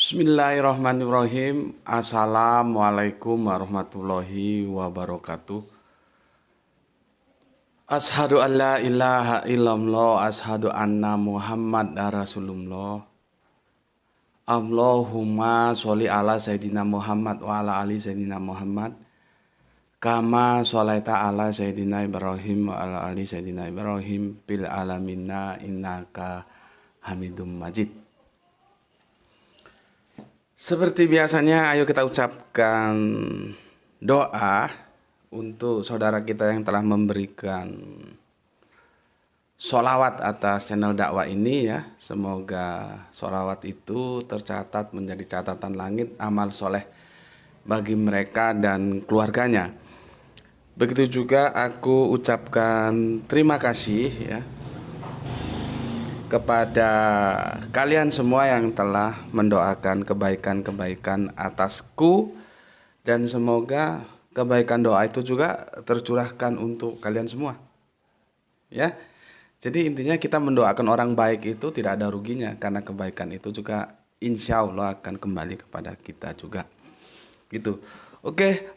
Bismillahirrahmanirrahim. Assalamualaikum warahmatullahi wabarakatuh. Ashadu an la ilaha illallah. Ashadu anna Muhammad Rasulullah. Allahumma sholli ala Sayyidina Muhammad wa ala ali Sayyidina Muhammad. Kama sholaita ala Sayyidina Ibrahim wa ala ali Sayyidina Ibrahim bil alamina innaka hamidum majid. Seperti biasanya, ayo kita ucapkan doa untuk saudara kita yang telah memberikan sholawat atas channel dakwah ini ya. Semoga sholawat itu tercatat menjadi catatan langit amal soleh bagi mereka dan keluarganya. Begitu juga aku ucapkan terima kasih ya kepada kalian semua yang telah mendoakan kebaikan-kebaikan atasku, dan semoga kebaikan doa itu juga tercurahkan untuk kalian semua ya. Jadi intinya kita mendoakan orang baik itu tidak ada ruginya, karena kebaikan itu juga insya Allah akan kembali kepada kita juga gitu. Oke,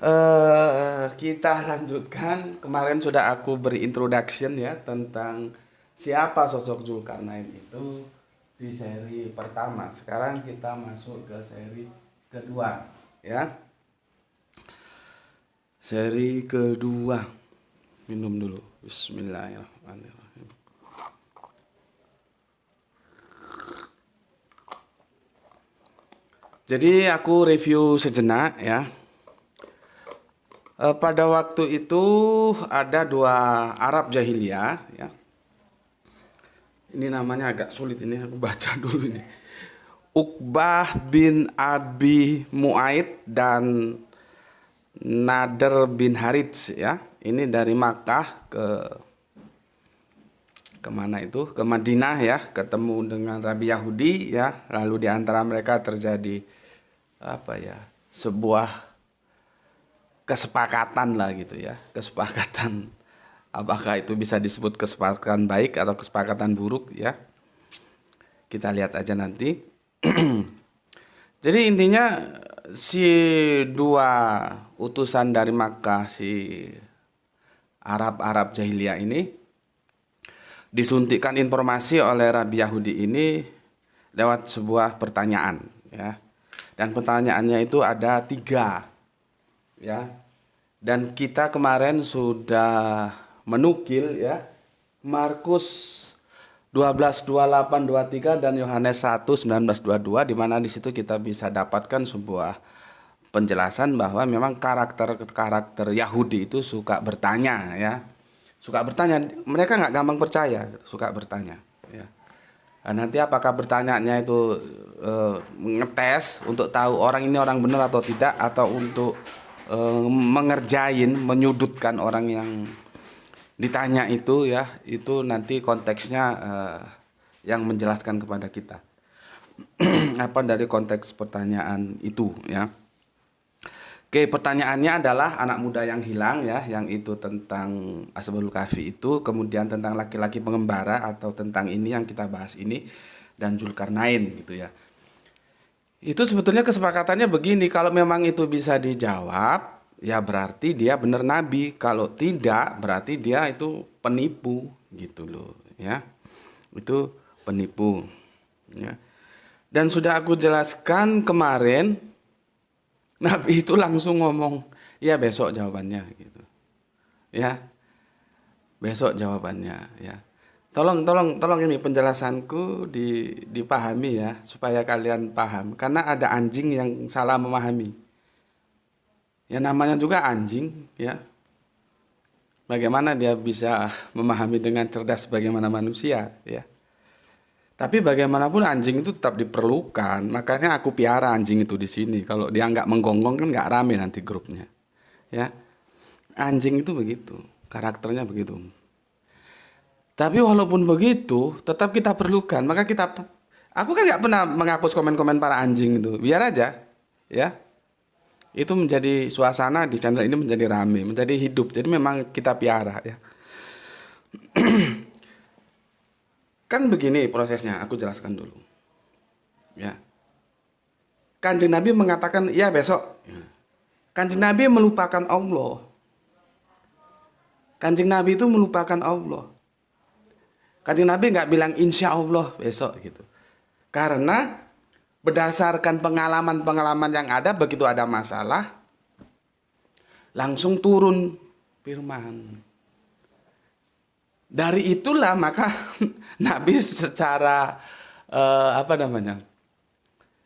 kita lanjutkan. Kemarin sudah aku beri introduction ya tentang siapa sosok Zulkarnain itu di seri pertama. Sekarang kita masuk ke seri kedua ya. Seri kedua. Minum dulu. Bismillahirrahmanirrahim. Jadi aku review sejenak ya. Pada waktu itu ada dua Arab jahiliyah ya. Ini namanya agak sulit, ini aku baca dulu ini. Uqbah bin Abi Mu'aid dan Nader bin Harits ya. Ini dari Makkah ke mana itu? Ke Madinah ya, ketemu dengan Rabi Yahudi ya. Lalu di antara mereka terjadi sebuah kesepakatan lah gitu ya. Kesepakatan, apakah itu bisa disebut kesepakatan baik atau kesepakatan buruk ya? Kita lihat aja nanti. Jadi intinya si dua utusan dari Makkah, si Arab jahiliyah ini disuntikkan informasi oleh Rabi Yahudi ini lewat sebuah pertanyaan ya. Dan pertanyaannya itu ada 3 ya. Dan kita kemarin sudah menukil ya Markus 12:28-23 dan Yohanes 1:19-22, di mana di situ kita bisa dapatkan sebuah penjelasan bahwa memang karakter Yahudi itu suka bertanya ya. Suka bertanya, mereka nggak gampang percaya, suka bertanya ya. Nah, nanti apakah bertanyanya itu ngetes untuk tahu orang ini orang benar atau tidak, atau untuk menyudutkan orang yang ditanya itu ya, itu nanti konteksnya yang menjelaskan kepada kita apa dari konteks pertanyaan itu ya. Oke, pertanyaannya adalah anak muda yang hilang ya, yang itu tentang Ashabul Kahfi itu, kemudian tentang laki-laki pengembara atau tentang ini yang kita bahas ini, dan Zulkarnain gitu ya. Itu sebetulnya kesepakatannya begini, kalau memang itu bisa dijawab ya berarti dia benar nabi, kalau tidak berarti dia itu penipu gitu loh ya. Itu penipu ya. Dan sudah aku jelaskan kemarin, nabi itu langsung ngomong, ya besok jawabannya gitu ya, besok jawabannya ya. Tolong ini penjelasanku dipahami ya, supaya kalian paham, karena ada anjing yang salah memahami. Ya namanya juga anjing ya. Bagaimana dia bisa memahami dengan cerdas bagaimana manusia ya. Tapi bagaimanapun anjing itu tetap diperlukan, makanya aku piara anjing itu di sini. Kalau dia nggak menggonggong kan nggak rame nanti grupnya ya. Anjing itu begitu, karakternya begitu. Tapi walaupun begitu, tetap kita perlukan. Maka aku kan nggak pernah menghapus komen-komen para anjing itu. Biar aja, ya. Itu menjadi suasana di channel ini menjadi rame, menjadi hidup. Jadi memang kita piara, ya. Kan begini prosesnya, aku jelaskan dulu. Ya. Kanjeng Nabi mengatakan, ya besok. Kanjeng Nabi melupakan Allah. Kanjeng Nabi itu melupakan Allah. Kanjeng Nabi nggak bilang insya Allah besok gitu. Karena berdasarkan pengalaman-pengalaman yang ada, begitu ada masalah, langsung turun firman. Dari itulah maka Nabi secara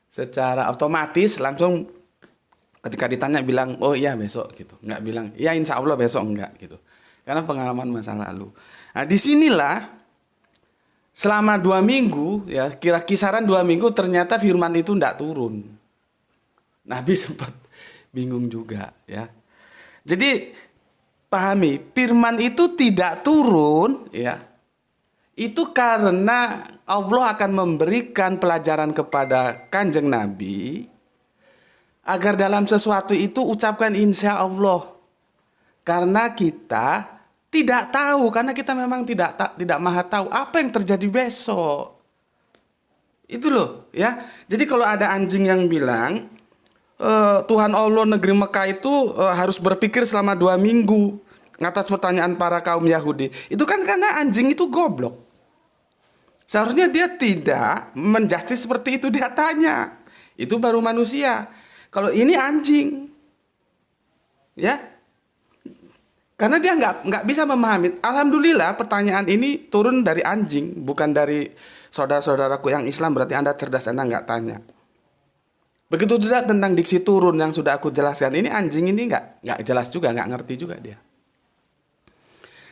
secara otomatis langsung ketika ditanya bilang oh iya besok gitu, nggak bilang ya insya Allah besok, enggak gitu, karena pengalaman masa lalu. Nah disinilah selama 2 minggu ya, kira kisaran 2 minggu ternyata firman itu nggak turun. Nabi sempat bingung juga ya. Jadi pahami, firman itu tidak turun ya, itu karena Allah akan memberikan pelajaran kepada Kanjeng Nabi agar dalam sesuatu itu ucapkan insya Allah. Karena kita tidak tahu, karena kita memang tidak maha tahu apa yang terjadi besok. Itu loh ya. Jadi kalau ada anjing yang bilang Tuhan Allah negeri Mekah itu harus berpikir selama 2 minggu atas pertanyaan para kaum Yahudi, itu kan karena anjing itu goblok. Seharusnya dia tidak menjustis seperti itu, dia tanya. Itu baru manusia. Kalau ini anjing, ya, karena dia nggak bisa memahami. Alhamdulillah pertanyaan ini turun dari anjing, bukan dari saudara-saudaraku yang Islam. Berarti Anda cerdas, Anda nggak tanya. Begitu juga tentang diksi turun yang sudah aku jelaskan. Ini anjing ini nggak jelas juga, nggak ngerti juga dia.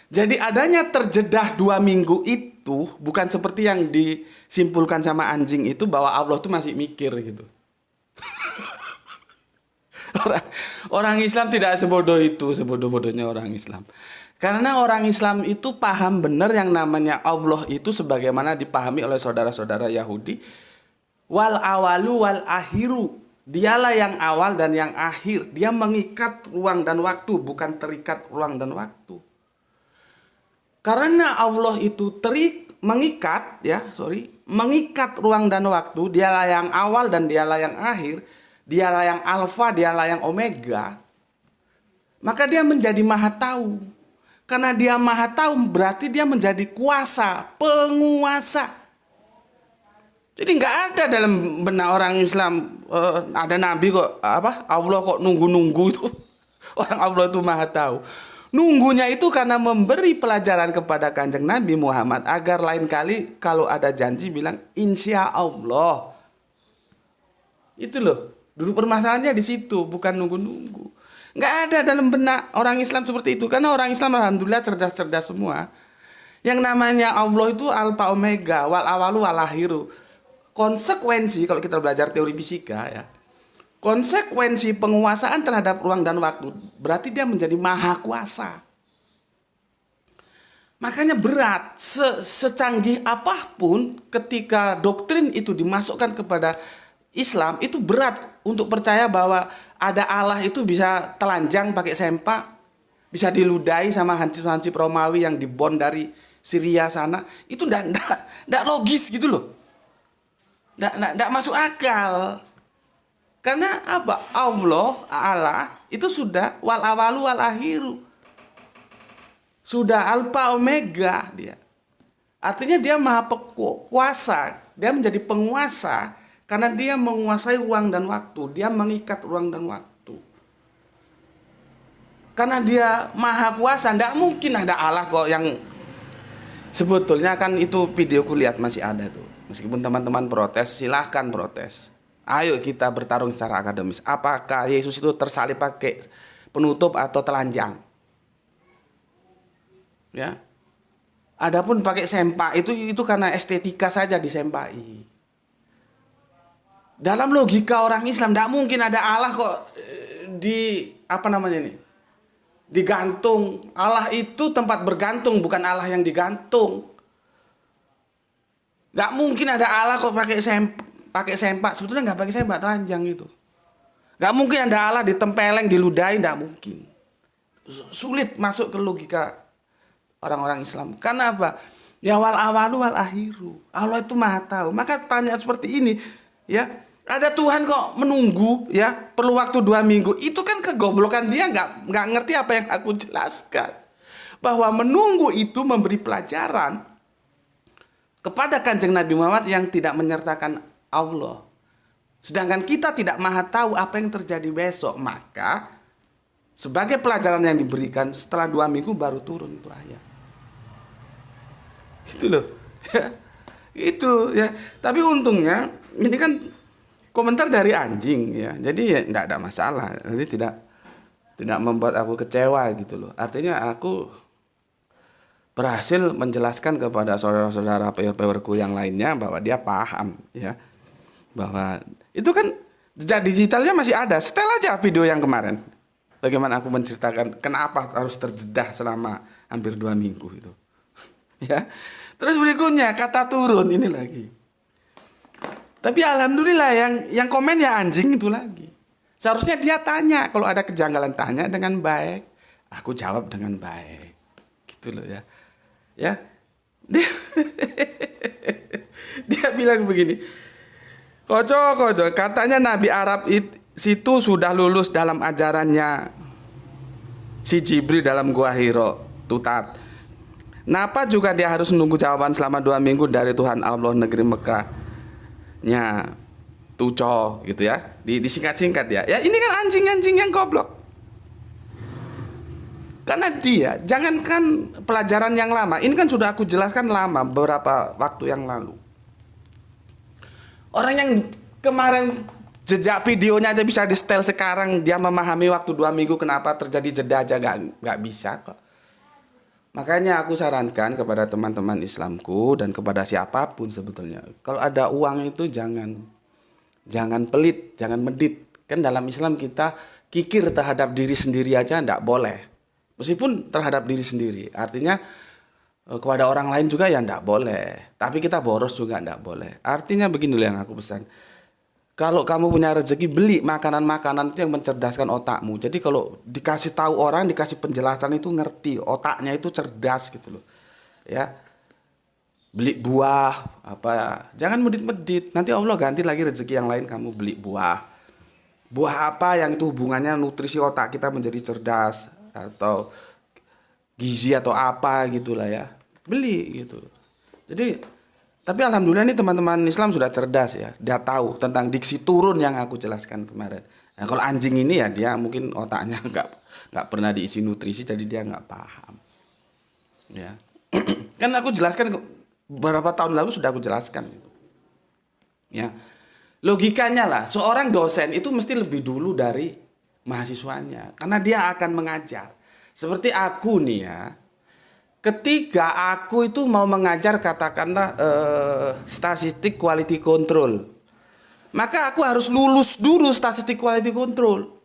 Jadi adanya terjedah 2 minggu itu bukan seperti yang disimpulkan sama anjing itu bahwa Allah tuh masih mikir gitu. Orang Islam tidak sebodoh itu, sebodoh-bodohnya orang Islam. Karena orang Islam itu paham benar yang namanya Allah itu sebagaimana dipahami oleh saudara-saudara Yahudi. Wal awalu wal akhiru. Dialah yang awal dan yang akhir. Dia mengikat ruang dan waktu, bukan terikat ruang dan waktu. Karena Allah itu mengikat ruang dan waktu, dialah yang awal dan dialah yang akhir, dialah yang alfa, dialah yang omega. Maka dia menjadi maha tahu. Karena dia maha tahu berarti dia menjadi kuasa, penguasa. Jadi nggak ada dalam benak orang Islam ada nabi kok Allah kok nunggu-nunggu itu. Orang Allah itu maha tahu. Nunggunya itu karena memberi pelajaran kepada Kanjeng Nabi Muhammad agar lain kali kalau ada janji bilang insya Allah. Itu loh, dulu permasalahannya di situ, bukan nunggu-nunggu. Nggak ada dalam benak orang Islam seperti itu, karena orang Islam alhamdulillah cerdas-cerdas semua. Yang namanya Allah itu alfa omega, wal awalu wal akhiru. Konsekuensi kalau kita belajar teori fisika ya. Konsekuensi penguasaan terhadap ruang dan waktu berarti dia menjadi maha kuasa. Makanya berat, secanggih apapun ketika doktrin itu dimasukkan kepada Islam, itu berat untuk percaya bahwa ada Allah itu bisa telanjang pakai sempak, bisa diludahi sama hansip-hansip Romawi yang dibon dari Syria sana. Itu enggak logis gitu loh. Enggak masuk akal. Karena apa? Allah itu sudah wal awalu wal akhiru. Sudah alfa omega dia. Artinya dia maha kuasa. Dia menjadi penguasa karena dia menguasai ruang dan waktu. Dia mengikat ruang dan waktu. Karena dia maha kuasa, tidak mungkin ada Allah kok yang sebetulnya kan itu videoku lihat masih ada tuh. Meskipun teman-teman protes, silahkan protes. Ayo kita bertarung secara akademis. Apakah Yesus itu tersalib pakai penutup atau telanjang? Ya. Adapun pakai sempak itu karena estetika saja disempaki. Dalam logika orang Islam tidak mungkin ada Allah kok digantung. Allah itu tempat bergantung, bukan Allah yang digantung. Gak mungkin ada Allah kok pakai sempak. Sebetulnya nggak pakai sempak, telanjang itu. Nggak mungkin ada Allah ditempeleng, diludahi, nggak mungkin. Sulit masuk ke logika orang-orang Islam. Karena apa? Ya wal awalu wal akhiru. Allah itu maha tahu. Maka tanya seperti ini, ya Ada Tuhan kok menunggu ya, perlu waktu 2 minggu. Itu kan kegoblokan dia, nggak ngerti apa yang aku jelaskan. Bahwa menunggu itu memberi pelajaran kepada Kanjeng Nabi Muhammad yang tidak menyertakan Allah. Sedangkan kita tidak maha tahu apa yang terjadi besok. Maka sebagai pelajaran yang diberikan setelah 2 minggu baru turun itu ayat. Gitu loh. Itu ya. Tapi untungnya ini kan komentar dari anjing ya. Jadi ya nggak ada masalah. Jadi tidak membuat aku kecewa gitu loh. Artinya aku berhasil menjelaskan kepada saudara-saudara peer-peerku yang lainnya bahwa dia paham ya. Bahwa itu kan jejak digitalnya masih ada. Setel aja video yang kemarin. Bagaimana aku menceritakan kenapa harus terjedah selama hampir 2 minggu itu. Ya. Terus berikutnya kata turun ini lagi. Tapi alhamdulillah yang komen ya anjing itu lagi. Seharusnya dia tanya, kalau ada kejanggalan tanya dengan baik, aku jawab dengan baik. Gitu loh ya. Ya. Dia bilang begini. Koco, katanya Nabi Arab situ sudah lulus dalam ajarannya si Jibril dalam Gua Hiro. Tutat. Kenapa juga dia harus menunggu jawaban selama 2 minggu dari Tuhan Allah negeri Mekahnya Tuco gitu ya. Disingkat-singkat ya. Ya ini kan anjing-anjing yang goblok. Karena dia, jangankan pelajaran yang lama, ini kan sudah aku jelaskan lama beberapa waktu yang lalu. Orang yang kemarin jejak videonya aja bisa di setel sekarang, dia memahami waktu 2 minggu kenapa terjadi jeda aja nggak bisa kok. Makanya aku sarankan kepada teman-teman Islamku dan kepada siapapun sebetulnya, kalau ada uang itu jangan pelit, jangan medit. Kan dalam Islam kita kikir terhadap diri sendiri aja enggak boleh. Meskipun terhadap diri sendiri, artinya kepada orang lain juga ya enggak boleh. Tapi kita boros juga enggak boleh. Artinya begini loh yang aku pesan. Kalau kamu punya rezeki, beli makanan-makanan itu yang mencerdaskan otakmu. Jadi kalau dikasih tahu orang, dikasih penjelasan itu ngerti, otaknya itu cerdas gitu loh. Ya. Beli buah apa, jangan medit-medit. Nanti Allah ganti lagi rezeki yang lain, kamu beli buah. Buah apa yang itu hubungannya nutrisi otak kita menjadi cerdas atau gizi atau apa gitulah ya. Beli gitu. Jadi tapi alhamdulillah ini teman-teman Islam sudah cerdas ya. Dia tahu tentang diksi turun yang aku jelaskan kemarin. Nah, kalau anjing ini ya dia mungkin otaknya nggak pernah diisi nutrisi, jadi dia nggak paham. Ya, kan aku jelaskan beberapa tahun lalu sudah aku jelaskan. Ya, logikanya lah seorang dosen itu mesti lebih dulu dari mahasiswanya karena dia akan mengajar. Seperti aku nih ya. Ketika aku itu mau mengajar katakanlah statistik quality control, maka aku harus lulus dulu statistik quality control.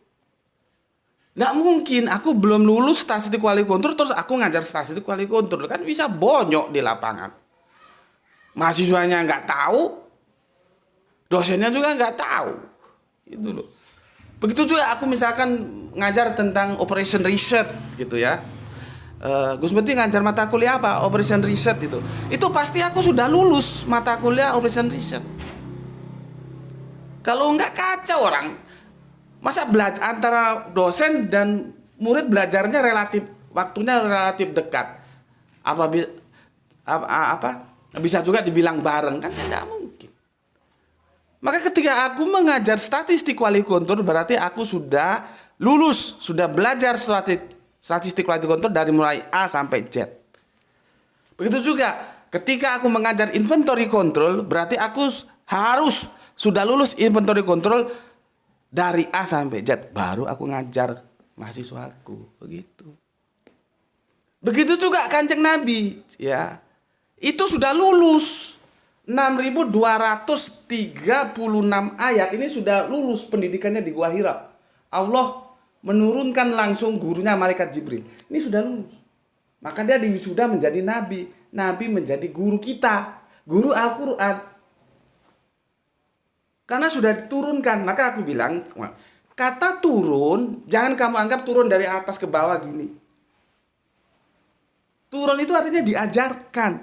Nggak mungkin aku belum lulus statistik quality control terus aku ngajar statistik quality control, kan bisa bonyok di lapangan. Mahasiswanya nggak tahu, dosennya juga nggak tahu, itu loh. Begitu juga aku misalkan ngajar tentang operation research gitu ya. Gus Meti ngajar mata kuliah apa? Operation Research itu. Itu pasti aku sudah lulus mata kuliah Operation Research. Kalau enggak kacau orang. Masa belajar antara dosen dan murid belajarnya waktunya relatif dekat. Apa bisa juga dibilang bareng, kan tidak mungkin. Maka ketika aku mengajar statistik quality control berarti aku sudah lulus, sudah belajar statistik quality control dari mulai A sampai Z. Begitu juga ketika aku mengajar inventory control, berarti aku harus sudah lulus inventory control dari A sampai Z. Baru aku ngajar mahasiswaku. Begitu juga Kanjeng Nabi. Ya, itu sudah lulus 6.236 ayat. Ini sudah lulus pendidikannya di Gua Hira. Allah menurunkan langsung gurunya malaikat Jibril. Ini sudah lulus. Maka dia sudah menjadi nabi. Nabi menjadi guru kita. Guru Al-Quran. Karena sudah diturunkan. Maka aku bilang, kata turun, jangan kamu anggap turun dari atas ke bawah gini. Turun itu artinya diajarkan.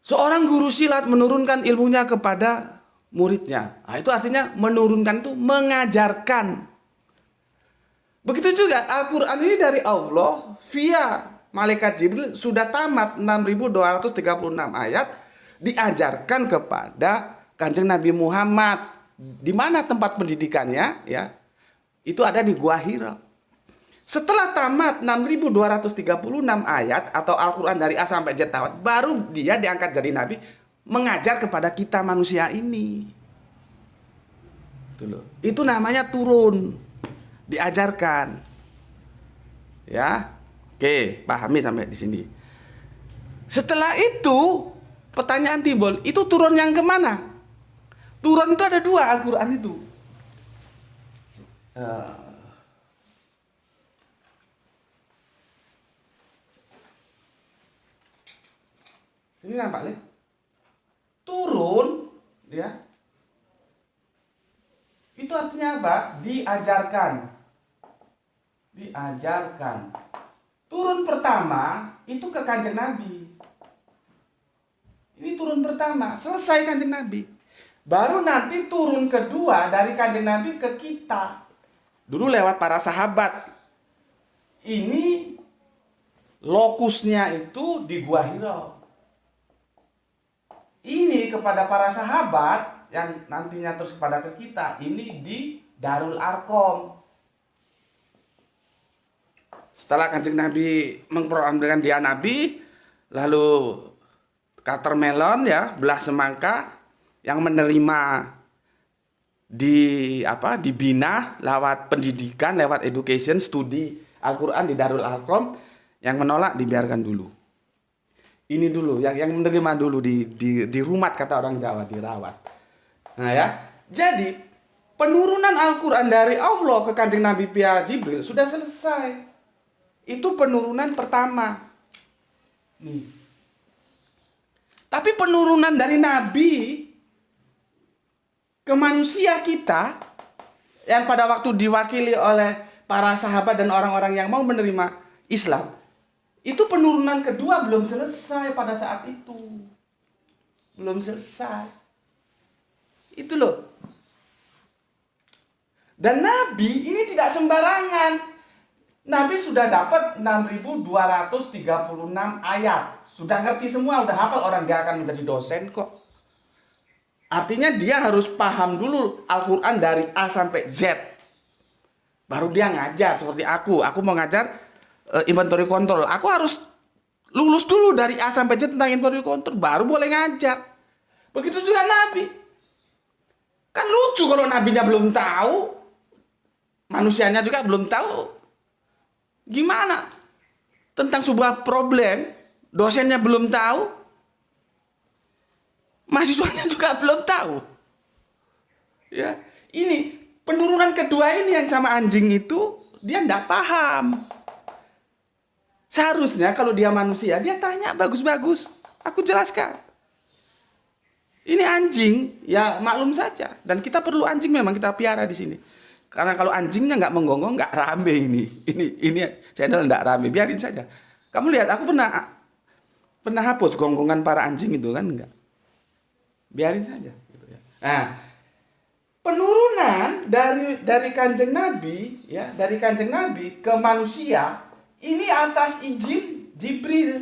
Seorang guru silat menurunkan ilmunya kepada muridnya. Nah, itu artinya menurunkan itu mengajarkan. Begitu juga Al-Quran ini dari Allah via malaikat Jibril sudah tamat 6.236 ayat diajarkan kepada Kanjeng Nabi Muhammad. Di mana tempat pendidikannya? Ya, itu ada di Gua Hira. Setelah tamat 6.236 ayat atau Al-Quran dari A sampai Z tamat, baru dia diangkat jadi Nabi mengajar kepada kita manusia ini. Itu namanya turun. Diajarkan. Ya. Oke, pahami sampai di sini. Setelah itu, pertanyaan timbul, itu turun yang kemana? Turun itu ada dua Al-Quran itu. Sini nampak, Le? Turun, ya. Itu artinya apa? Diajarkan. Diajarkan. Turun pertama itu ke Kanjeng Nabi. Ini turun pertama, selesai Kanjeng Nabi. Baru nanti turun kedua dari Kanjeng Nabi ke kita. Dulu lewat para sahabat. Ini lokusnya itu di Gua Hira. Ini kepada para sahabat yang nantinya terus kepada ke kita. Ini di Darul Arkom. Setelah Kanjeng Nabi memprogramkan dia Nabi, lalu Watermelon ya, belah semangka yang menerima dibina lewat pendidikan, lewat education, studi Al-Quran di Darul Arkom, yang menolak dibiarkan dulu. Ini dulu, yang menerima dulu di rumah kata orang Jawa, dirawat. Nah ya, jadi penurunan Al-Quran dari Allah ke Kanjeng Nabi via Jibril sudah selesai. Itu penurunan pertama. Nih. Tapi penurunan dari Nabi ke manusia kita, yang pada waktu diwakili oleh para sahabat dan orang-orang yang mau menerima Islam, itu penurunan kedua belum selesai pada saat itu. Belum selesai. Itu loh. Dan Nabi ini tidak sembarangan. Nabi sudah dapat 6.236 ayat. Sudah ngerti semua, udah hafal, orang dia akan menjadi dosen kok. Artinya dia harus paham dulu Al-Quran dari A sampai Z. Baru dia ngajar seperti aku. Aku mau ngajar inventory control. Aku harus lulus dulu dari A sampai Z tentang inventory control. Baru boleh ngajar. Begitu juga Nabi. Kan lucu kalau nabinya belum tahu. Manusianya juga belum tahu. Gimana tentang sebuah problem, dosennya belum tahu, mahasiswanya juga belum tahu. Ya, ini penurunan kedua ini yang sama anjing itu dia tidak paham. Seharusnya kalau dia manusia dia tanya bagus-bagus, aku jelaskan. Ini anjing, ya maklum saja. Dan kita perlu anjing, memang kita piara di sini. Karena kalau anjingnya nggak menggonggong, nggak rame ini channel nggak rame, biarin saja. Kamu lihat, aku pernah hapus gonggongan para anjing itu kan, nggak, biarin saja. Gitu ya. Nah, penurunan dari Kanjeng Nabi, ya, dari Kanjeng Nabi ke manusia ini atas izin Jibril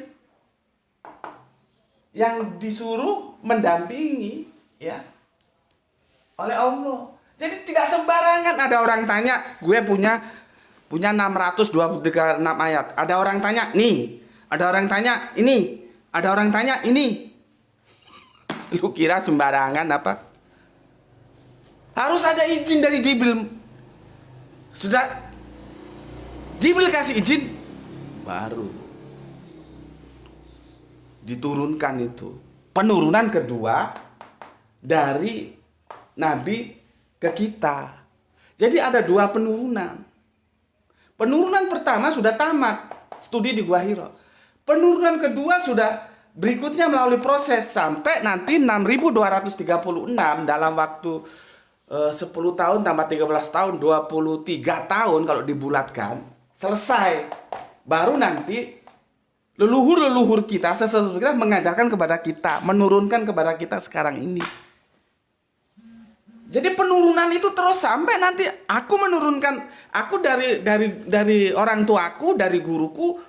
yang disuruh mendampingi, ya, oleh Allah. Jadi tidak sembarangan. Ada orang tanya, gue punya 626 ayat. Ada orang tanya, nih. Ada orang tanya, ini. Ada orang tanya, ini. Lu kira sembarangan apa? Harus ada izin dari Jibril. Sudah Jibril kasih izin, baru diturunkan itu. Penurunan kedua dari Nabi ke kita. Jadi ada dua penurunan. Penurunan pertama sudah tamat studi di Gua Hira. Penurunan kedua sudah berikutnya melalui proses sampai nanti 6.236 dalam waktu 10 tahun tambah 13 tahun 23 tahun kalau dibulatkan selesai. Baru nanti leluhur kita, sesuatu kita mengajarkan kepada kita, menurunkan kepada kita sekarang ini. Jadi penurunan itu terus sampai nanti aku menurunkan, aku dari orang tuaku, dari guruku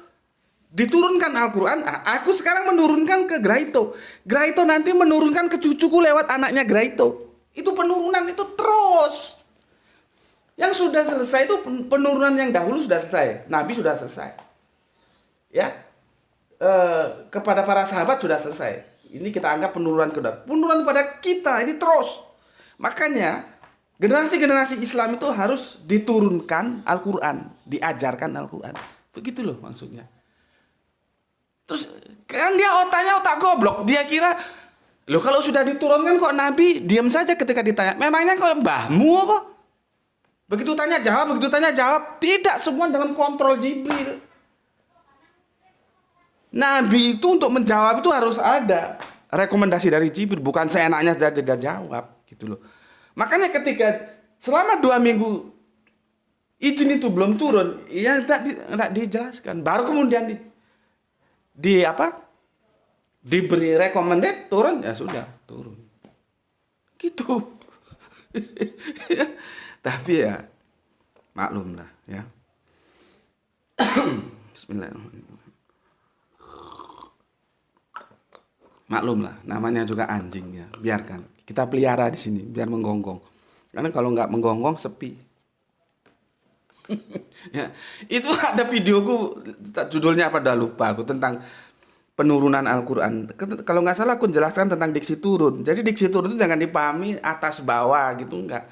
diturunkan Al-Quran. Aku sekarang menurunkan ke Graito. Graito nanti menurunkan ke cucuku lewat anaknya Graito. Itu penurunan itu terus. Yang sudah selesai itu penurunan yang dahulu sudah selesai. Nabi sudah selesai. Ya, kepada para sahabat sudah selesai. Ini kita anggap penurunan kedua. Penurunan kepada kita ini terus. Makanya generasi-generasi Islam itu harus diturunkan Al-Quran, diajarkan Al-Quran. Begitu loh maksudnya. Terus kan dia otaknya otak goblok. Dia kira, loh kalau sudah diturunkan kok Nabi diam saja ketika ditanya. Memangnya kok mbahmu apa? Begitu tanya jawab, begitu tanya jawab. Tidak, semua dalam kontrol Jibril. Nabi itu untuk menjawab itu harus ada rekomendasi dari Jibril, bukan seenaknya saja dia jawab gitu loh. Makanya ketika selama 2 minggu izin itu belum turun, ya tidak dijelaskan. Baru kemudian diberi recommended turun, ya sudah turun. Gitu. Tapi ya maklum lah ya. Bismillahirrahmanirrahim. Maklum lah, namanya juga anjing ya. Biarkan kita pelihara di sini biar menggonggong. Karena kalau nggak menggonggong sepi. Ya, itu ada videoku, judulnya apa dah lupa aku, tentang penurunan Al-Quran. Kalau nggak salah aku jelaskan tentang diksi turun. Jadi diksi turun itu jangan dipahami atas bawah gitu, enggak.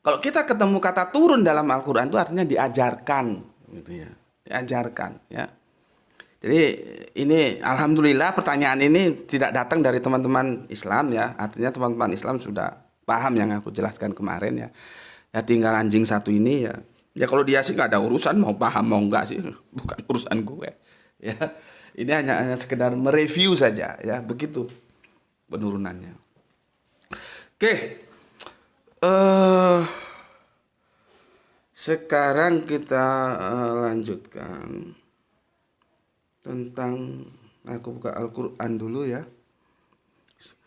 Kalau kita ketemu kata turun dalam Al-Quran itu artinya diajarkan gitu ya. Diajarkan ya. Jadi ini alhamdulillah pertanyaan ini tidak datang dari teman-teman Islam ya. Artinya teman-teman Islam sudah paham yang aku jelaskan kemarin ya. Ya tinggal anjing satu ini ya. Ya kalau dia sih nggak ada urusan mau paham mau enggak sih, bukan urusan gue. Ya. Ini hanya sekedar mereview saja ya, begitu penurunannya. Oke. Sekarang kita lanjutkan tentang, aku buka Al-Quran dulu ya.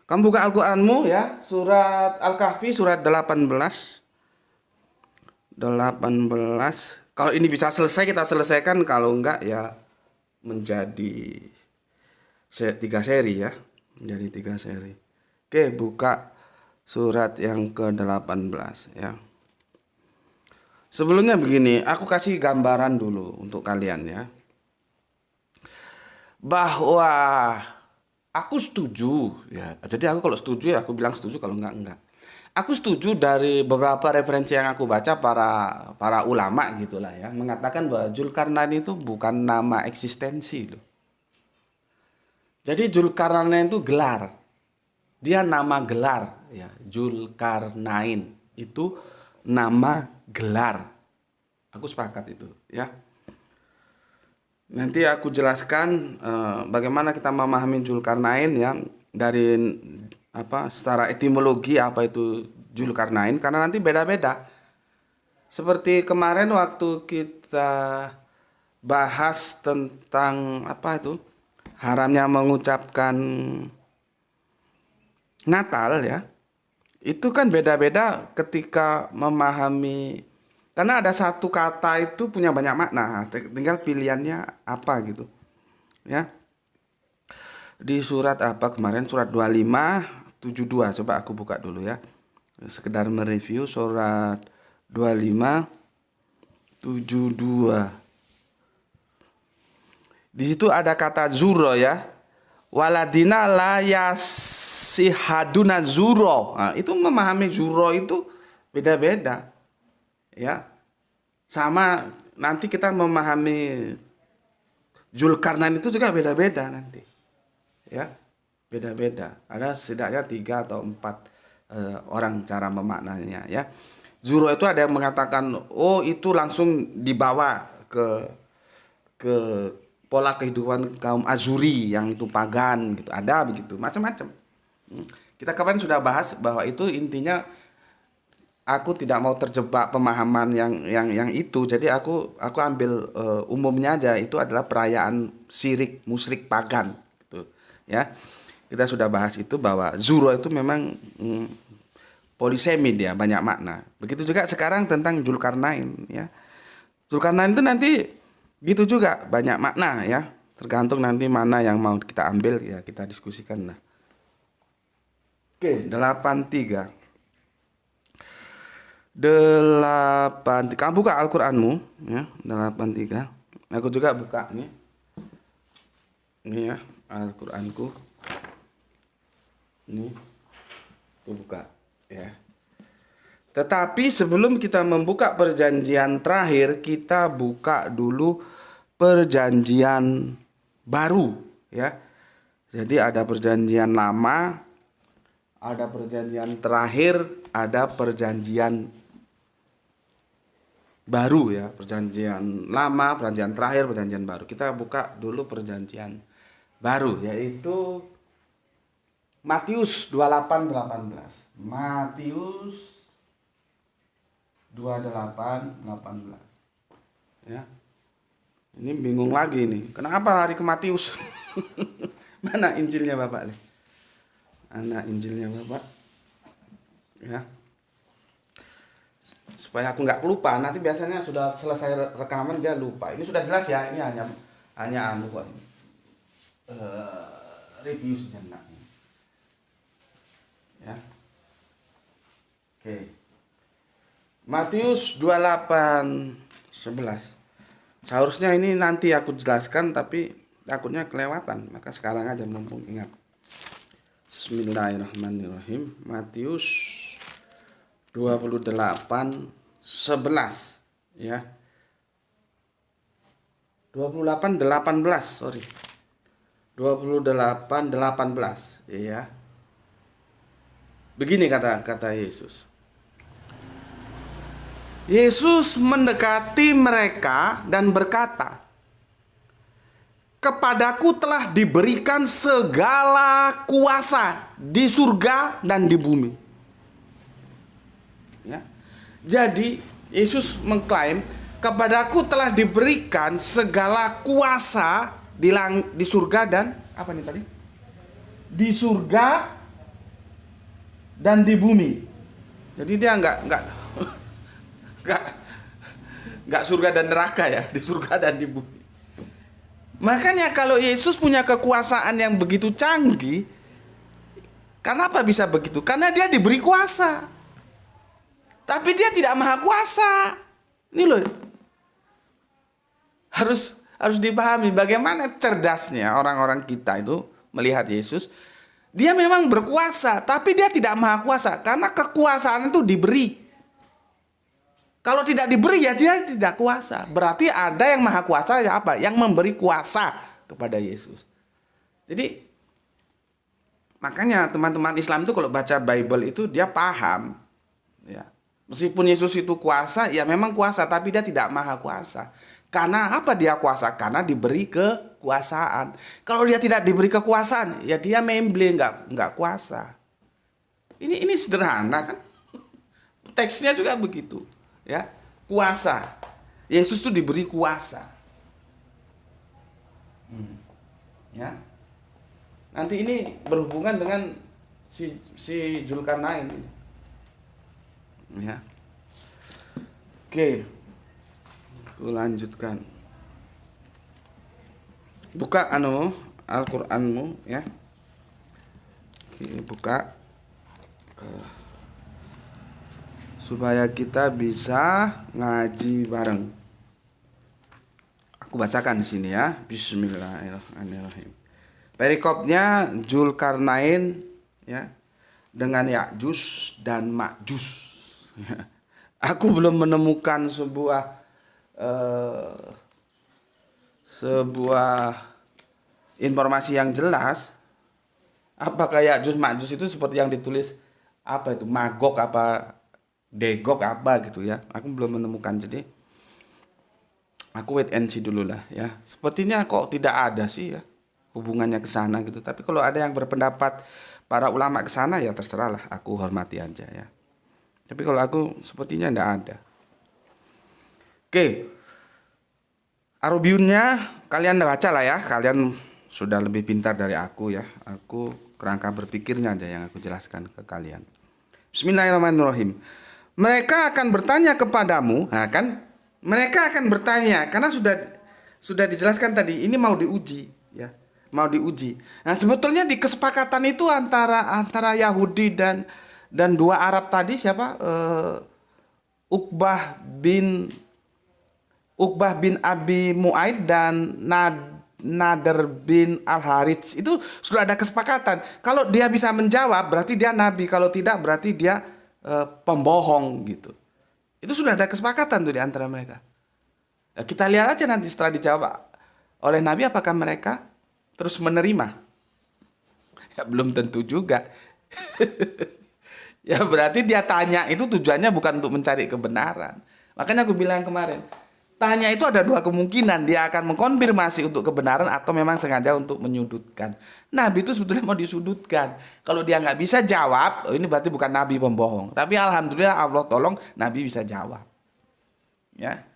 Kamu buka Al-Quranmu ya, surat Al-Kahfi surat 18. Kalau ini bisa selesai kita selesaikan, kalau enggak ya menjadi 3 seri ya. Menjadi 3 seri. Oke, buka surat yang ke-18 ya. Sebelumnya begini, aku kasih gambaran dulu untuk kalian ya. Bahwa aku setuju ya. Jadi aku kalau setuju ya aku bilang setuju, kalau enggak. Aku setuju dari beberapa referensi yang aku baca para ulama gitulah ya, mengatakan bahwa Zulkarnain itu bukan nama eksistensi loh. Jadi Zulkarnain itu gelar. Dia nama gelar ya. Zulkarnain itu nama gelar. Aku sepakat itu ya. Nanti aku jelaskan bagaimana kita memahami Zulkarnain ya, dari secara etimologi apa itu Zulkarnain, karena nanti beda-beda. Seperti kemarin waktu kita bahas tentang haramnya mengucapkan Natal ya. Itu kan beda-beda ketika memahami. Karena ada satu kata itu punya banyak makna, tinggal pilihannya apa gitu. Ya. Di surat apa kemarin? Surat 25, 72. Coba aku buka dulu ya. Sekedar mereview surat 25, 72. Di situ ada kata zuro ya. Waladina la yasihaduna zuro. Nah, itu memahami zuro itu beda-beda. Ya, sama nanti kita memahami Zulkarnain itu juga beda-beda nanti. Ya, beda-beda. Ada setidaknya 3 atau 4 orang cara memaknanya ya. Zuro itu ada yang mengatakan, oh itu langsung dibawa ke pola kehidupan kaum Azuri yang itu pagan gitu. Ada begitu, macam-macam. Kita kemarin sudah bahas bahwa itu intinya aku tidak mau terjebak pemahaman yang itu, jadi aku ambil umumnya aja, itu adalah perayaan syirik, musyrik, pagan gitu ya. Kita sudah bahas itu bahwa Zuro itu memang polisemi, dia banyak makna. Begitu juga sekarang tentang Zulkarnain ya. Zulkarnain itu nanti gitu juga banyak makna ya. Tergantung nanti mana yang mau kita ambil ya, kita diskusikan lah. Oke, 83. Kamu buka Al-Qur'anmu ya, 83. Aku juga buka nih. Ini ya Al-Qur'anku. Ini aku buka ya. Tetapi sebelum kita membuka perjanjian terakhir, kita buka dulu perjanjian baru ya. Jadi ada perjanjian lama, ada perjanjian terakhir, ada perjanjian baru ya. Perjanjian lama, perjanjian terakhir, perjanjian baru. Kita buka dulu perjanjian baru, yaitu Matius 28:18. Matius 28:18 ya. Ini bingung lagi nih, kenapa lari ke Matius? Mana Injilnya Bapak nih? Mana Injilnya Bapak ya, supaya aku nggak lupa. Nanti biasanya sudah selesai rekaman dia lupa. Ini sudah jelas ya, ini hanya anu kok, review sejenak ya. Oke. Matius 28:11. Seharusnya ini nanti aku jelaskan, tapi takutnya kelewatan, maka sekarang aja mumpung ingat. Bismillahirrahmanirrahim. Matius 28:11 ya. 28:18, sorry. 28:18 ya. Begini kata Yesus. Yesus mendekati mereka dan berkata, "Kepadaku telah diberikan segala kuasa di surga dan di bumi." Ya. Jadi Yesus mengklaim, "Kepadaku telah diberikan segala kuasa di surga dan apa nih tadi? Di surga dan di bumi." Jadi dia nggak surga dan neraka ya, di surga dan di bumi. Makanya kalau Yesus punya kekuasaan yang begitu canggih, kenapa bisa begitu? Karena dia diberi kuasa. Tapi dia tidak maha kuasa. Ini loh. Harus dipahami bagaimana cerdasnya orang-orang kita itu melihat Yesus. Dia memang berkuasa, tapi dia tidak maha kuasa karena kekuasaan itu diberi. Kalau tidak diberi ya dia tidak kuasa. Berarti ada yang maha kuasa ya apa? Yang memberi kuasa kepada Yesus. Jadi makanya teman-teman Islam itu kalau baca Bible itu dia paham ya. Meskipun Yesus itu kuasa, ya memang kuasa, tapi dia tidak maha kuasa. Karena apa dia kuasa? Karena diberi kekuasaan. Kalau dia tidak diberi kekuasaan, ya dia memble, nggak kuasa. Ini sederhana kan? Teksnya juga begitu. Ya, kuasa. Yesus itu diberi kuasa. Ya. Nanti ini berhubungan dengan si Zulkarnain. Ya. Oke. Aku lanjutkan. Buka Al-Qur'anmu ya. Oke, buka. Supaya kita bisa ngaji bareng. Aku bacakan di sini ya. Bismillahirrahmanirrahim. Perikopnya Zulkarnain ya dengan Ya'juj dan Ma'juj. Aku belum menemukan sebuah informasi yang jelas. Apakah Ya'juj Ma'juj itu seperti yang ditulis apa itu Magog apa Degok apa gitu ya. Aku belum menemukan, jadi aku wait and see dulu lah ya. Sepertinya kok tidak ada sih ya hubungannya ke sana gitu. Tapi kalau ada yang berpendapat para ulama ke sana ya terserah lah, aku hormati aja ya. Tapi kalau aku sepertinya tidak ada. Oke. Arubiunnya kalian baca lah ya. Kalian sudah lebih pintar dari aku ya. Aku kerangka berpikirnya aja yang aku jelaskan ke kalian. Bismillahirrahmanirrahim. Mereka akan bertanya kepadamu, nah kan? Mereka akan bertanya karena sudah dijelaskan tadi, ini mau diuji, ya. Mau diuji. Nah, sebetulnya di kesepakatan itu antara Yahudi dan dua Arab tadi siapa? Uqbah bin Abi Mu'aid dan Nader bin Al-Harits itu sudah ada kesepakatan. Kalau dia bisa menjawab berarti dia nabi, kalau tidak berarti dia pembohong gitu. Itu sudah ada kesepakatan tuh di antara mereka. Ya, kita lihat aja nanti setelah dijawab oleh nabi apakah mereka terus menerima. Ya belum tentu juga. Ya berarti dia tanya itu tujuannya bukan untuk mencari kebenaran. Makanya aku bilang kemarin, tanya itu ada dua kemungkinan. Dia akan mengkonfirmasi untuk kebenaran atau memang sengaja untuk menyudutkan. Nabi itu sebetulnya mau disudutkan. Kalau dia nggak bisa jawab, oh ini berarti bukan nabi pembohong. Tapi alhamdulillah Allah tolong nabi bisa jawab. Ya.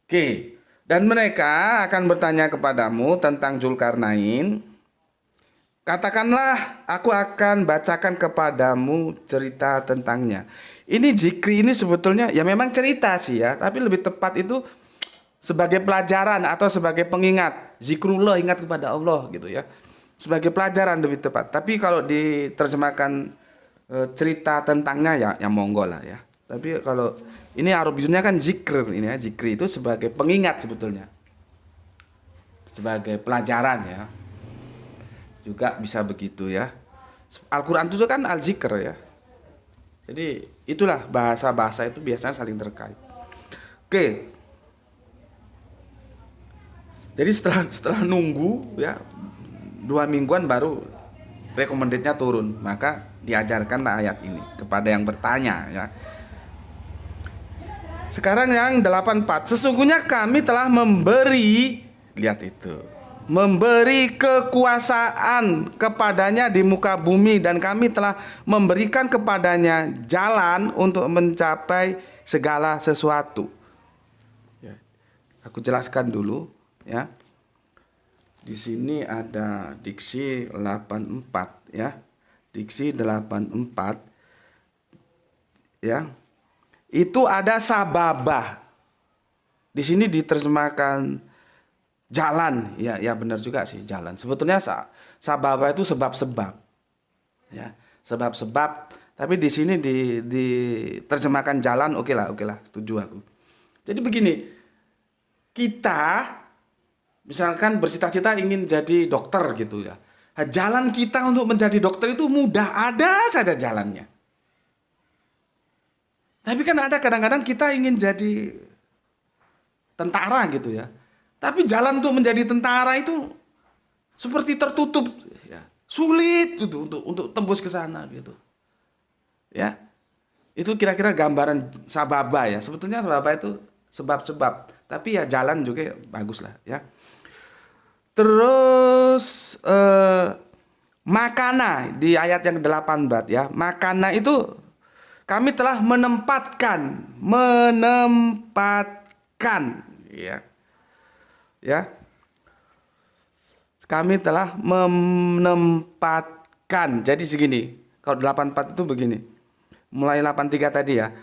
Oke. Dan mereka akan bertanya kepadamu tentang Zulkarnain. Katakanlah, aku akan bacakan kepadamu cerita tentangnya. Ini zikri ini sebetulnya ya memang cerita sih ya, tapi lebih tepat itu sebagai pelajaran atau sebagai pengingat. Zikrullah, ingat kepada Allah gitu ya. Sebagai pelajaran lebih tepat. Tapi kalau diterjemahkan cerita tentangnya ya monggo lah ya. Tapi kalau ini Arabisnya kan zikr ini ya, zikri itu sebagai pengingat sebetulnya. Sebagai pelajaran ya. Juga bisa begitu ya. Al-Quran itu kan al-zikr ya. Jadi itulah bahasa-bahasa itu biasanya saling terkait. Oke. Jadi setelah nunggu ya 2 mingguan baru recommended-nya turun. Maka diajarkanlah ayat ini kepada yang bertanya ya. Sekarang yang 84. Sesungguhnya kami telah memberi, lihat itu, memberi kekuasaan kepadanya di muka bumi, dan kami telah memberikan kepadanya jalan untuk mencapai segala sesuatu. Ya. Aku jelaskan dulu ya. Di sini ada diksi 84 ya. Diksi 84 ya. Itu ada sababah. Di sini diterjemahkan jalan, ya benar juga sih jalan. Sebetulnya sababah itu sebab-sebab, ya sebab-sebab. Tapi di sini diterjemahkan jalan, oke lah, setuju aku. Jadi begini, kita misalkan bercita-cita ingin jadi dokter gitu ya. Jalan kita untuk menjadi dokter itu mudah, ada saja jalannya. Tapi kan ada kadang-kadang kita ingin jadi tentara gitu ya. Tapi jalan untuk menjadi tentara itu seperti tertutup ya. Sulit gitu untuk tembus ke sana gitu. Ya. Itu kira-kira gambaran sababa ya. Sebetulnya sababa itu sebab-sebab, tapi ya jalan juga bagus lah ya. Terus makana di ayat yang ke-8 ya. Makana itu kami telah menempatkan ya. Ya. Kami telah menempatkan. Jadi segini. Kalau 84 itu begini. Mulai 83 tadi ya.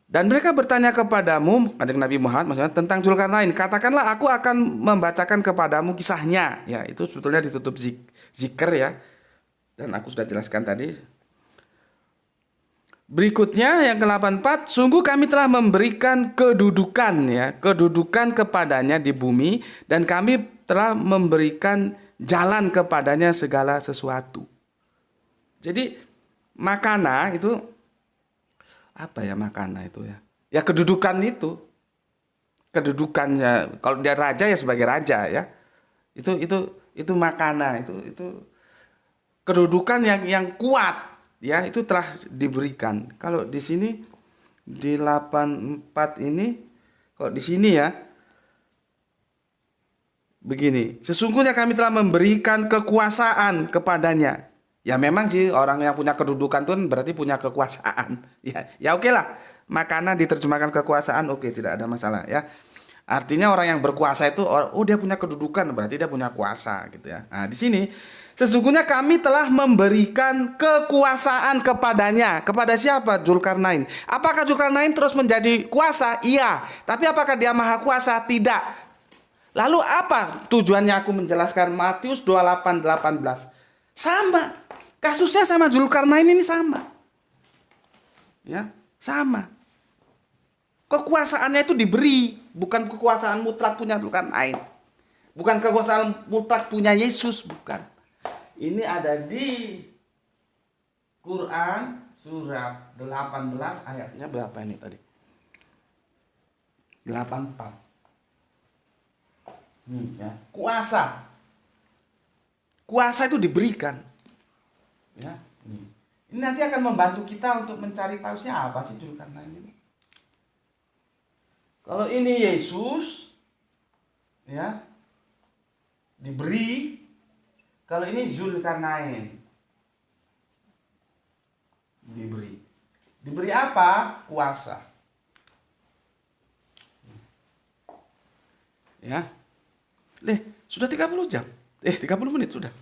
Dan mereka bertanya kepadamu, Kanjeng Nabi Muhammad maksudnya, tentang Zulkarnain. Katakanlah aku akan membacakan kepadamu kisahnya. Ya, itu sebetulnya ditutup zikir ya. Dan aku sudah jelaskan tadi. Berikutnya yang ke-84, sungguh kami telah memberikan kedudukan ya, kedudukan kepadanya di bumi, dan kami telah memberikan jalan kepadanya segala sesuatu. Jadi makana itu apa ya, makana itu ya? Ya kedudukan itu. Kedudukannya kalau dia raja ya sebagai raja ya. Itu makana, itu kedudukan yang kuat. Ya, itu telah diberikan. Kalau di sini di 84 ini, kalau di sini ya begini, sesungguhnya kami telah memberikan kekuasaan kepadanya. Ya memang sih orang yang punya kedudukan itu berarti punya kekuasaan. Ya oke lah. Makanya diterjemahkan kekuasaan, oke, tidak ada masalah ya. Artinya orang yang berkuasa itu dia punya kedudukan, berarti dia punya kuasa gitu ya. Nah, di sini Sesungguhnya kami telah memberikan kekuasaan kepadanya. Kepada siapa? Zulkarnain. Apakah Zulkarnain terus menjadi kuasa? Iya. Tapi apakah dia maha kuasa? Tidak. Lalu apa tujuannya aku menjelaskan Matius 28:18? Sama. Kasusnya sama Zulkarnain ini sama. Ya, sama. Kekuasaannya itu diberi, bukan kekuasaan mutlak punya Zulkarnain. Bukan kekuasaan mutlak punya Yesus, bukan. Ini ada di Quran surat 18 ayatnya berapa ini tadi? 84. Ya. Kuasa. Kuasa itu diberikan. Ya, ini nanti akan membantu kita untuk mencari tahu siapa sih Zulkarnain ini. Kalau ini Yesus, ya, diberi. Kalau ini Zulkarnain, diberi. Diberi apa? Kuasa. Ya. Sudah 30 jam. 30 menit sudah.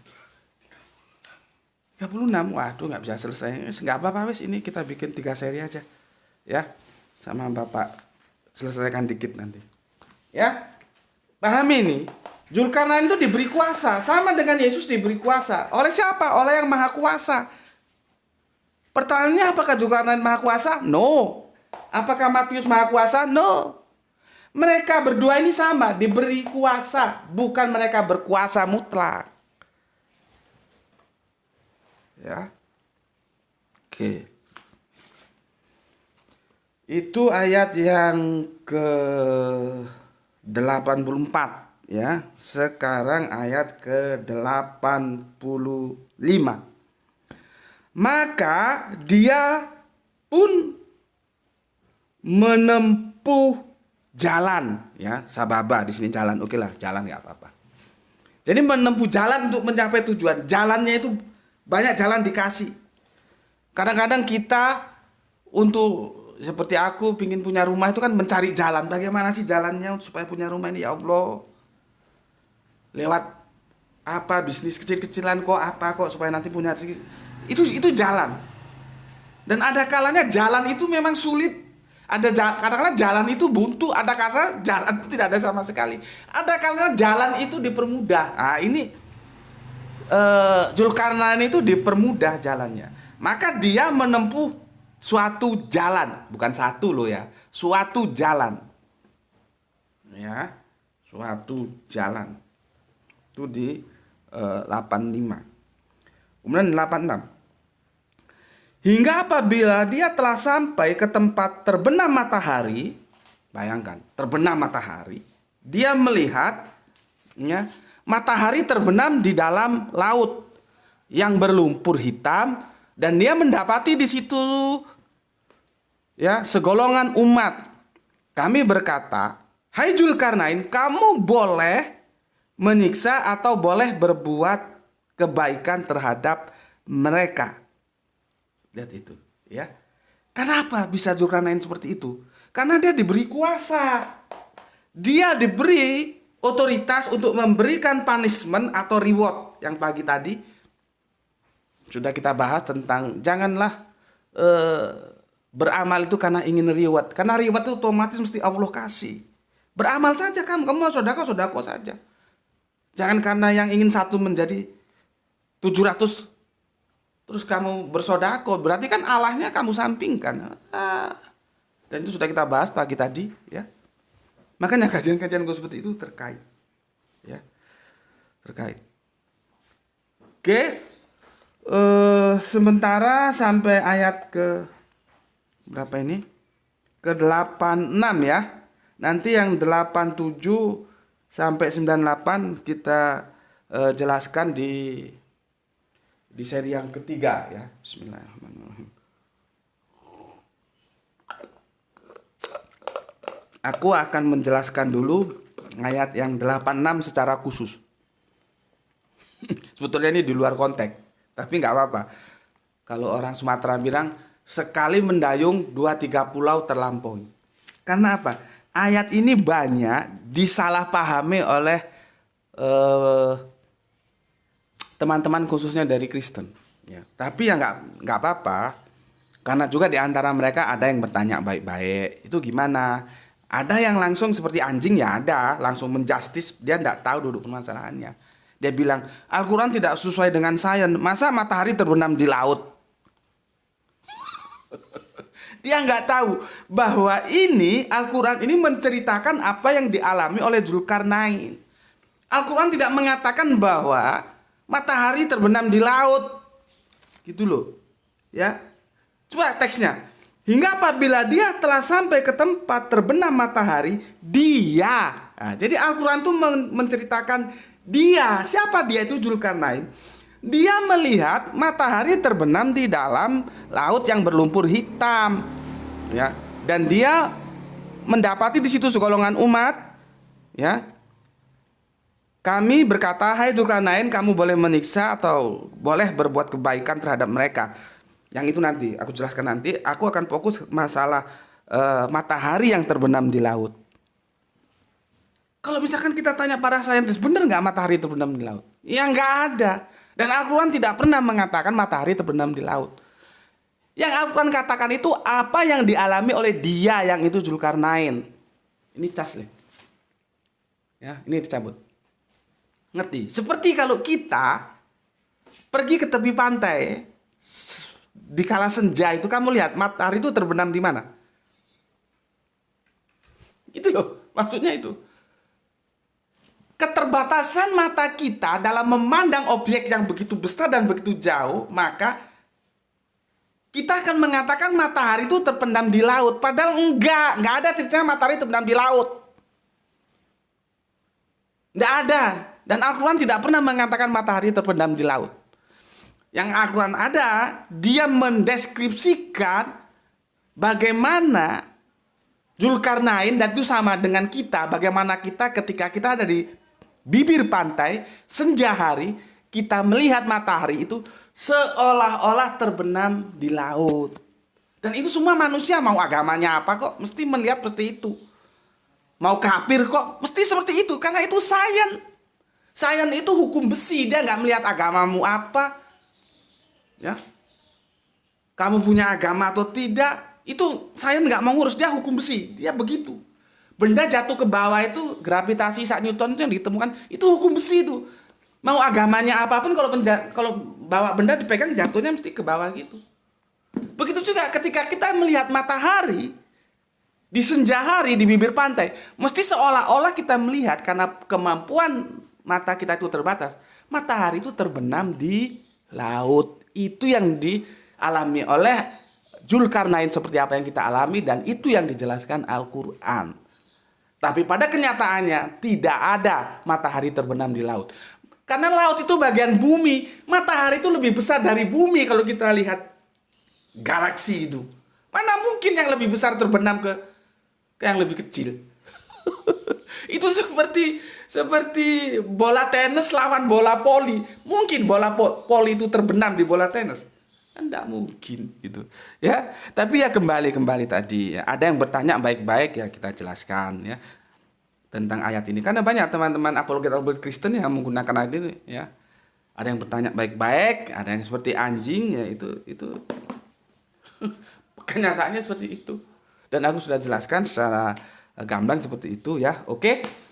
36. Waduh, nggak bisa selesai. Nggak apa-apa wes, ini kita bikin 3 seri aja. Ya. Sama Bapak selesaikan dikit nanti. Ya. Pahami ini? Zulkarnain itu diberi kuasa, sama dengan Yesus diberi kuasa. Oleh siapa? Oleh yang maha kuasa. Pertanyaannya, apakah Zulkarnain maha kuasa? No. Apakah Matius maha kuasa? No. Mereka berdua ini sama, diberi kuasa, bukan mereka berkuasa mutlak. Ya. Oke. Itu ayat yang ke 84. Ya, sekarang ayat ke-85. Maka dia pun menempuh jalan, ya, sababa di sini jalan, oke lah, jalan nggak apa-apa. Jadi menempuh jalan untuk mencapai tujuan. Jalannya itu banyak jalan dikasih. Kadang-kadang kita untuk seperti aku pingin punya rumah itu kan mencari jalan. Bagaimana sih jalannya supaya punya rumah ini, ya Allah? Lewat apa, bisnis kecil-kecilan kok supaya nanti punya itu jalan. Dan ada kalanya jalan itu memang sulit. Kadang-kadang jalan itu buntu, ada kalanya jalan itu tidak ada sama sekali. Ada kalanya jalan itu dipermudah. Nah, ini Zulkarnain itu dipermudah jalannya. Maka dia menempuh suatu jalan, bukan satu loh ya, suatu jalan. Ya, suatu jalan. Itu di 85. Kemudian 86. Hingga apabila dia telah sampai ke tempat terbenam matahari, bayangkan, terbenam matahari, dia melihat, ya, matahari terbenam di dalam laut yang berlumpur hitam, dan dia mendapati di situ, ya, segolongan umat. Kami berkata, hai Zulkarnain, kamu boleh menyiksa atau boleh berbuat kebaikan terhadap mereka. Lihat itu, ya. Kenapa bisa Zulkarnain seperti itu? Karena dia diberi kuasa. Dia diberi otoritas untuk memberikan punishment atau reward. Yang pagi tadi sudah kita bahas tentang janganlah beramal itu karena ingin reward. Karena reward itu otomatis mesti Allah kasih. Beramal saja kamu mau sodako saja. Jangan karena yang ingin satu menjadi 700 terus kamu bersodako, berarti kan Allahnya kamu sampingkan. Dan itu sudah kita bahas pagi tadi, ya. Makanya kajian-kajian gue seperti itu terkait, ya, terkait. Oke, sementara sampai ayat ke berapa ini? Ke 86 ya. Nanti yang 87 sampai 98 kita jelaskan di seri yang ketiga, ya. Bismillahirrahmanirrahim. Aku akan menjelaskan dulu ayat yang 86 secara khusus. Sebetulnya ini di luar konteks, tapi nggak apa-apa. Kalau orang Sumatera bilang sekali mendayung 2-3 pulau terlampaui. Karena apa? Ayat ini banyak disalahpahami oleh teman-teman khususnya dari Kristen. Ya. Tapi ya nggak apa-apa, karena juga di antara mereka ada yang bertanya baik-baik. Itu gimana? Ada yang langsung seperti anjing, ya ada, langsung menjustis, dia nggak tahu duduk permasalahannya. Dia bilang, Al-Quran tidak sesuai dengan sains. Masa matahari terbenam di laut? Dia nggak tahu bahwa ini Al-Quran ini menceritakan apa yang dialami oleh Dzulkarnain. Al-Quran tidak mengatakan bahwa matahari terbenam di laut. Gitu loh. Ya. Coba teksnya. Hingga apabila dia telah sampai ke tempat terbenam matahari, dia. Nah, jadi Al-Quran itu menceritakan dia. Siapa dia itu? Dzulkarnain. Dia melihat matahari terbenam di dalam laut yang berlumpur hitam. Ya. Dan dia mendapati di situ segolongan umat. Ya. Kami berkata, hai Dzulkarnain, kamu boleh menyiksa atau boleh berbuat kebaikan terhadap mereka. Yang itu nanti, aku jelaskan nanti. Aku akan fokus masalah matahari yang terbenam di laut. Kalau misalkan kita tanya para saintis, benar nggak matahari terbenam di laut? Ya nggak ada. Dan Al-Quran tidak pernah mengatakan matahari terbenam di laut. Yang Al-Quran katakan itu apa yang dialami oleh dia, yang itu Dzulkarnain. Ini cas nih. Ya, ini dicabut. Ngerti? Seperti kalau kita pergi ke tepi pantai di kala senja itu, kamu lihat matahari itu terbenam di mana? Itu loh, maksudnya itu. Keterbatasan mata kita dalam memandang objek yang begitu besar dan begitu jauh, maka kita akan mengatakan matahari itu terpendam di laut. Padahal enggak ada ceritanya matahari terpendam di laut. Enggak ada. Dan Al-Quran tidak pernah mengatakan matahari terpendam di laut. Yang Al-Quran ada, dia mendeskripsikan bagaimana Dzulkarnain, dan itu sama dengan kita, bagaimana kita ketika kita ada di bibir pantai, senja hari, kita melihat matahari itu seolah-olah terbenam di laut. Dan itu semua manusia, mau agamanya apa kok mesti melihat seperti itu. Mau kafir kok mesti seperti itu, karena itu sains. Sains itu hukum besi, dia nggak melihat agamamu apa. Ya. Kamu punya agama atau tidak, itu sains nggak mau ngurus, dia hukum besi, dia begitu. Benda jatuh ke bawah itu gravitasi Isaac Newton itu yang ditemukan, itu hukum besi itu. Mau agamanya apapun, kalau bawa benda dipegang jatuhnya mesti ke bawah gitu. Begitu juga ketika kita melihat matahari di senja hari di bibir pantai, mesti seolah-olah kita melihat, karena kemampuan mata kita itu terbatas, matahari itu terbenam di laut. Itu yang dialami oleh Dzulkarnain seperti apa yang kita alami, dan itu yang dijelaskan Al-Quran. Tapi pada kenyataannya tidak ada matahari terbenam di laut. Karena laut itu bagian bumi. Matahari itu lebih besar dari bumi kalau kita lihat galaksi itu. Mana mungkin yang lebih besar terbenam ke yang lebih kecil. Itu seperti bola tenis lawan bola voli. Mungkin bola voli itu terbenam di bola tenis? Enggak mungkin gitu. Ya, tapi ya kembali tadi ya. Ada yang bertanya baik-baik, ya kita jelaskan ya tentang ayat ini. Karena banyak teman-teman apologet Kristen yang menggunakan ayat ini ya. Ada yang bertanya baik-baik, ada yang seperti anjing ya, itu kenyataannya seperti itu. Dan aku sudah jelaskan secara gamblang seperti itu ya. Oke.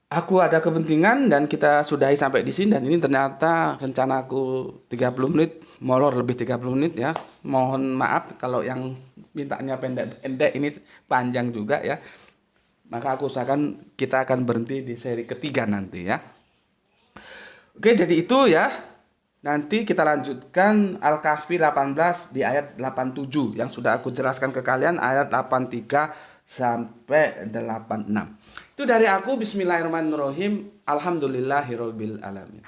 Aku ada kepentingan dan kita sudahi sampai di sini, dan ini ternyata rencanaku 30 menit, molor lebih 30 menit ya. Mohon maaf kalau yang mintanya pendek-pendek, ini panjang juga ya. Maka aku usahakan kita akan berhenti di seri ketiga nanti ya. Oke, jadi itu ya. Nanti kita lanjutkan Al-Kahfi 18 di ayat 87 yang sudah aku jelaskan ke kalian, ayat 83 sampai 86. Itu dari aku. Bismillahirrahmanirrahim. Alhamdulillahirabbil alamin.